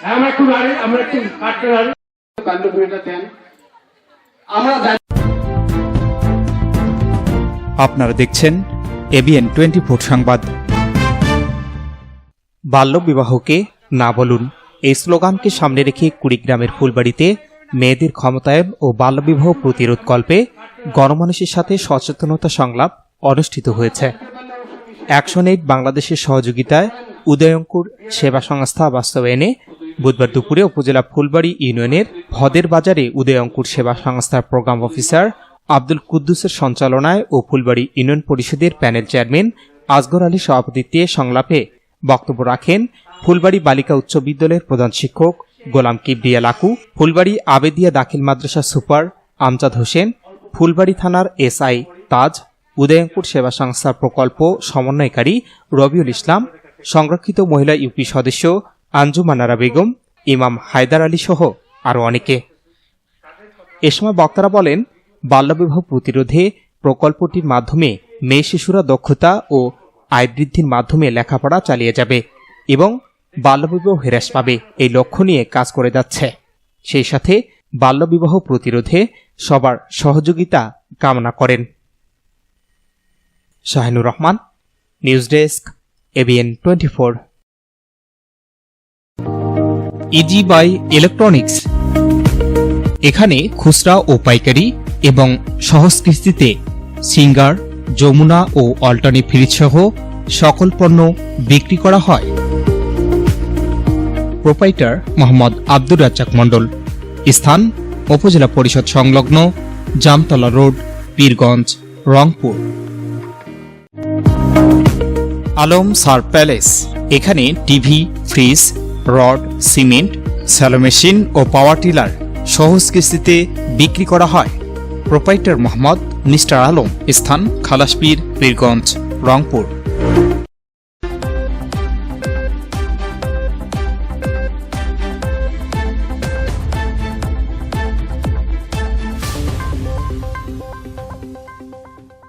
আমরা একটু নারী, আমরা একটু কাটতে নারী কাণ্ডটা দেন। আমরা আপনারা দেখছেন এবিএন 24 সংবাদ। বাল্যবিবাহকে না বলুন, এই স্লোগানকে সামনে রেখে কুড়িগ্রামের ফুলবাড়িতে মেয়েদের ক্ষমতায়ন ও বাল্যবিবাহ প্রতিরোধ কল্পে গণমানুষের সাথে সচেতনতা সংলাপ অনুষ্ঠিত হয়েছে। অ্যাকশন এইড বাংলাদেশের সহযোগিতায় উদয়ঙ্কুর সেবা সংস্থা বাস্তবায়নে বুধবার দুপুরে উপজেলা ফুলবাড়ি ইউনিয়নের ভদের বাজারে উদয়ঙ্কুর সেবা সংস্থার প্রোগ্রাম অফিসার আব্দুল কুদ্দুসের সঞ্চালনায় ও ফুলবাড়ি ইউনিয়ন পরিষদের প্যানেল চেয়ারম্যান আসগর আলীর সভাপতিত্বে সংলাপে বক্তব্য রাখেন ফুলবাড়ি বালিকা উচ্চ বিদ্যালয়ের প্রধান শিক্ষক গোলাম কিবরিয়া লাকু, ফুলবাড়ি আবেদিয়া দাখিল মাদ্রাসা সুপার আমজাদ হোসেন, ফুলবাড়ি থানার এসআই তাজ, উদয়ঙ্কুর সেবা সংস্থার প্রকল্প সমন্বয়কারী রবিউল ইসলাম, সংরক্ষিত মহিলা ইউপি সদস্য আঞ্জুমানারা বেগম, ইমাম হায়দার আলী সহ আরও অনেকে। এ সময় বক্তারা বলেন, বাল্যবিবাহ প্রতিরোধে প্রকল্পটির মাধ্যমে মেয়ে শিশুরা দক্ষতা ও আয় বৃদ্ধির মাধ্যমে লেখাপড়া চালিয়ে যাবে এবং বাল্যবিবাহ হ্রাস পাবে, এই লক্ষ্য নিয়ে কাজ করে যাচ্ছে। সেই সাথে বাল্যবিবাহ প্রতিরোধে সবার সহযোগিতা কামনা করেন। Shahinur Rahman, news desk, ABN 24। Easy buy electronics, এখানে খুচরা ও পাইকারি এবং সহজ কিস্তিতে সিঙ্গার, যমুনা ও অল্টারনেট ফ্রিজ সহ সকল পণ্য বিক্রি করা হয়। প্রোপাইটার মোহাম্মদ আব্দুর রাজ্জাক মণ্ডল। স্থান উপজেলা পরিষদ সংলগ্ন জামতলা রোড, পীরগঞ্জ, রংপুর। আলম সার প্যালেস, এখানে TV, fridge, rod, cement, shallow machine ও পাওয়ার টিলার সহজ কিস্তিতে বিক্রি করা হয়। Proprietor Mohammad mister Alam. স্থান খালাসপীর, পীরগঞ্জ, রংপুর।